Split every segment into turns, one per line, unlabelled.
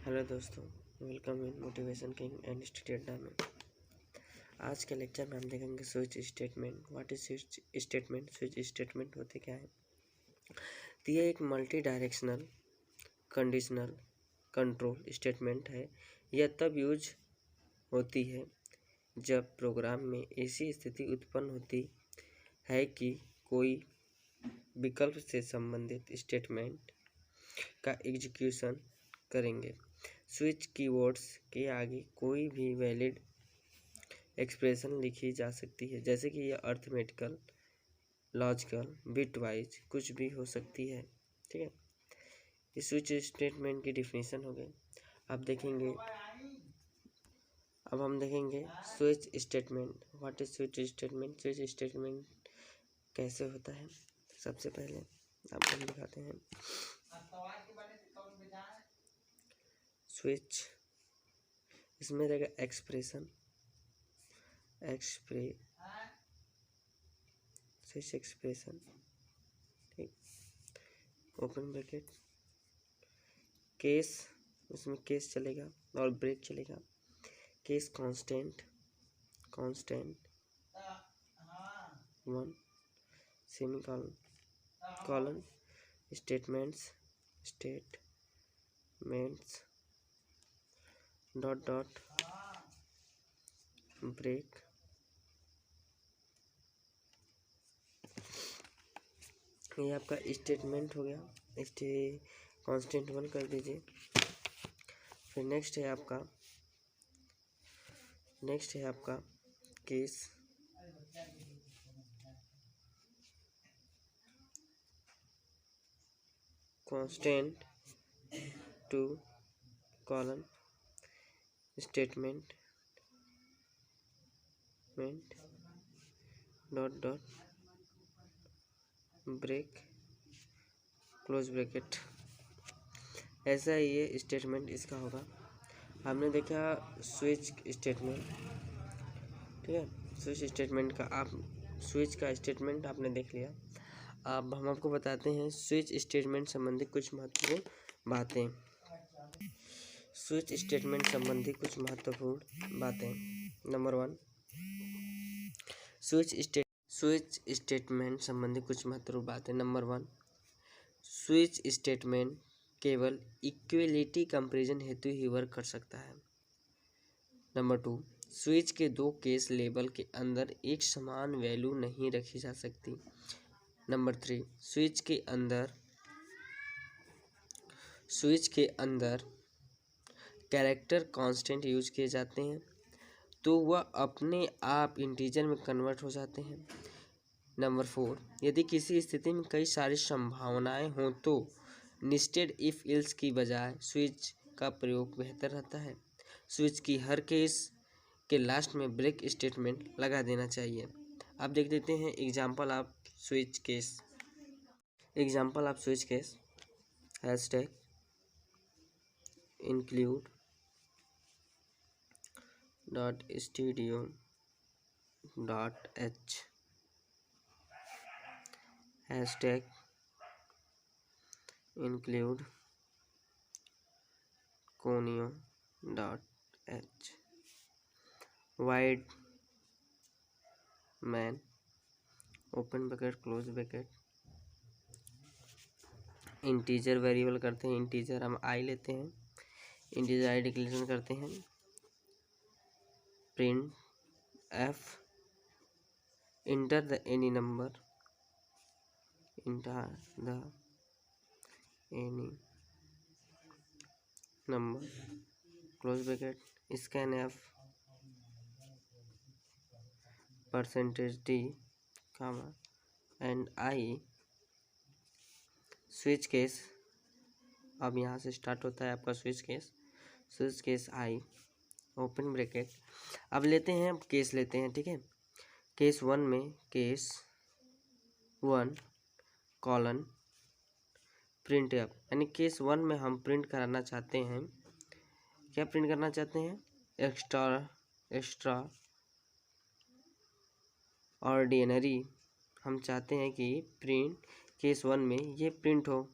Hello दोस्तों, welcome in motivation king and study अड्डा में। आज के लेक्चर में हम देखेंगे switch statement. What is switch statement? Switch statement होते क्या है? तो यह एक multi directional conditional control statement है। यह तब यूज होती है जब प्रोग्राम में ऐसी स्थिति उत्पन्न होती है कि कोई विकल्प से संबंधित स्टेटमेंट का एग्जीक्यूशन करेंगे। स्विच कीवर्ड्स के आगे कोई भी वैलिड एक्सप्रेशन लिखी जा सकती है, जैसे कि यह अर्थमेटिकल, लॉजिकल, बिट वाइज कुछ भी हो सकती है। ठीक है, इस स्विच स्टेटमेंट की डिफिनीशन हो गई। अब हम देखेंगे switch statement. What is switch statement? Switch statement कैसे होता है? सबसे पहले आपको हम दिखाते हैं। स्विच, इसमें रहेगा एक्सप्रेशन, स्विच एक्सप्रेशन, ठीक, ओपन ब्रैकेट, केस, उसमें केस चलेगा और ब्रेक चलेगा। Case constant 1 semicolon, statements dot break, ये आपका स्टेटमेंट हो गया। कांस्टेंट 1 कर दीजिए। फिर नेक्स्ट है आपका case, constant 2 colon statement dot break, close bracket. ऐसा ही ये स्टेटमेंट इसका होगा। हमने देखा स्विच स्टेटमेंट, ठीक है। स्विच का स्टेटमेंट आपने देख लिया। अब हम आपको बताते हैं स्विच स्टेटमेंट संबंधी कुछ महत्वपूर्ण बातें। स्विच स्टेटमेंट संबंधी कुछ महत्वपूर्ण बातें। नंबर 1, स्विच स्टेटमेंट संबंधी कुछ महत्वपूर्ण बातें। नंबर 1, स्विच स्टेटमेंट केवल इक्वलिटी कंपैरिजन हेतु ही वर्क कर सकता है। नंबर 2, स्विच के दो केस लेबल के अंदर एक समान वैल्यू नहीं रखी जा सकती। नंबर 3, स्विच के अंदर कैरेक्टर कांस्टेंट यूज किए जाते हैं तो वह अपने आप इंटीजर में कन्वर्ट हो जाते हैं। नंबर 4, यदि किसी स्थिति में कई सारी संभावनाएं हों तो नेस्टेड इफ एल्स की बजाय स्विच का प्रयोग बेहतर रहता है। स्विच की हर केस के लास्ट में ब्रेक स्टेटमेंट लगा देना चाहिए। अब देख लेते हैं example off switch case. Hashtag include .stdio.h, hashtag include conio.h, wide man, open bracket close bracket. Integer variable करते हैं, इंटीजर हम आई लेते हैं, इंटीजर आई डिक्लेरेशन करते हैं। Print F enter the any number, close bracket. Scan F %d, and I. Switch case, अब यहाँ से स्टार्ट होता है आपका switch case I, open bracket. अब लेते हैं केस लेते हैं, ठीक है। केस 1 में केस 1 कॉलन प्रिंट एफ, यानी केस 1 में हम प्रिंट कराना चाहते हैं, क्या प्रिंट करना चाहते हैं? Extra ordinary. हम चाहते हैं कि प्रिंट केस 1 में ये प्रिंट हो।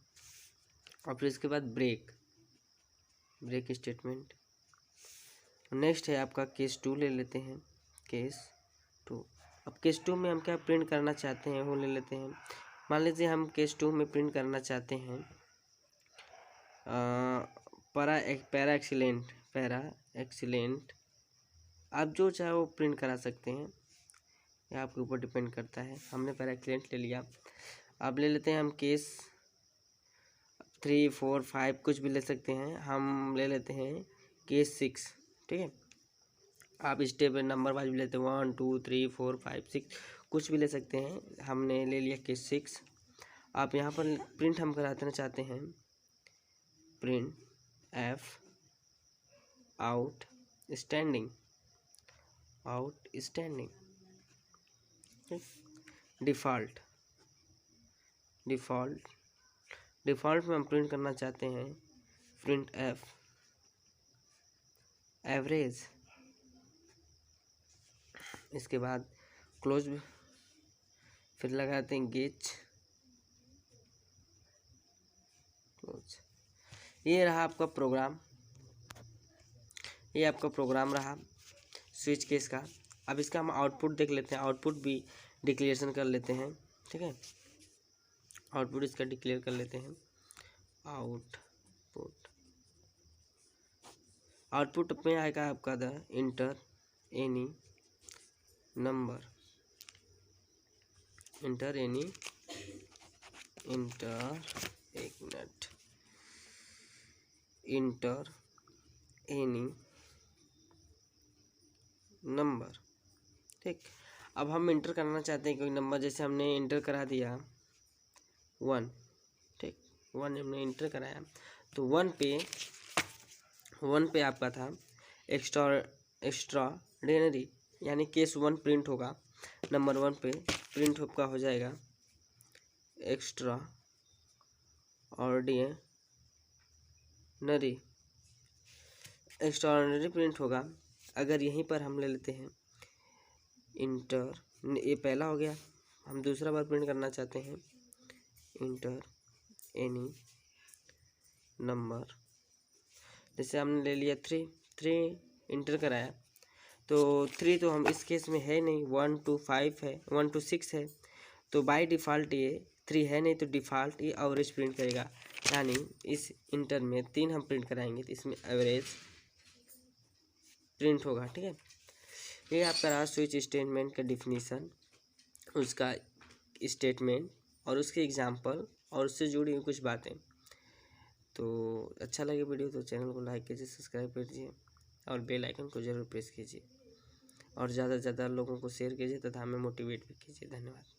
और फिर इसके बाद ब्रेक, ब्रेक स्टेटमेंट। नेक्स्ट है आपका केस 2 ले लेते हैं, केस 2। अब केस 2 में हम क्या प्रिंट करना चाहते हैं वो ले लेते हैं। मान लीजिए हम केस 2 में प्रिंट करना चाहते हैं पैरा एक्सीलेंट। आप जो चाहे वो प्रिंट करा सकते हैं, ये आपके ऊपर डिपेंड करता है। हमने पैरा एक्सीलेंट ले लिया। अब ले लेते हैं हम केस 3, 4, 5 कुछ भी ले सकते हैं। हम ले लेते हैं केस 6, ठीक है। आप स्टेप नंबर वाइज भी लेते हैं, 1, 2, 3, 4, 5, 6 कुछ भी ले सकते हैं। हमने ले लिया केस 6। आप यहाँ पर प्रिंट हम कराना चाहते हैं, प्रिंट एफ आउटस्टैंडिंग डिफ़ॉल्ट में हम प्रिंट करना चाहते हैं प्रिंट एफ एवरेज। इसके बाद क्लोज, फिर लगाते हैं गेच क्लोज। ये रहा आपका प्रोग्राम, ये आपका प्रोग्राम रहा स्विच केस का। अब इसका हम आउटपुट देख लेते हैं, आउटपुट भी डिक्लेरेशन कर लेते हैं, ठीक है। आउटपुट इसका डिक्लेयर कर लेते हैं। आउटपुट में आएगा आपका the inter any number, inter any number, ठीक। अब हम इंटर करना चाहते हैं कोई नंबर, जैसे हमने इंटर करा दिया 1, ठीक। 1 हमने इंटर कराया तो 1 पे आपका था एक्स्ट्राऑर्डिनरी, यानी केस 1 प्रिंट होगा। नंबर 1 पे प्रिंट आपका हो जाएगा एक्स्ट्राऑर्डिनरी प्रिंट होगा। अगर यहीं पर हम ले लेते हैं इंटर, ये पहला हो गया। हम दूसरा बार प्रिंट करना चाहते हैं इंटर एनी नंबर, जैसे हमने ले लिया 3 इंटर कराया तो 3 तो हम इस केस में है नहीं, 1 to 5 है, 1 to 6 है, तो बाय डिफ़ॉल्ट ये 3 है नहीं, तो डिफ़ॉल्ट ये एवरेज प्रिंट करेगा। यानी इस इंटर में 3 हम प्रिंट कराएंगे तो इसमें एवरेज प्रिंट होगा, ठीक है। ये आपका रहा स्विच स्टेटमेंट का डिफिनीसन, उसका स्टेटमेंट और उसके एग्जांपल और उससे जुड़ी हुई कुछ बातें। तो अच्छा लगे वीडियो तो चैनल को लाइक कीजिए, सब्सक्राइब कीजिए और बेल आइकन को ज़रूर प्रेस कीजिए और ज़्यादा से ज़्यादा लोगों को शेयर कीजिए तथा हमें मोटिवेट भी कीजिए। धन्यवाद।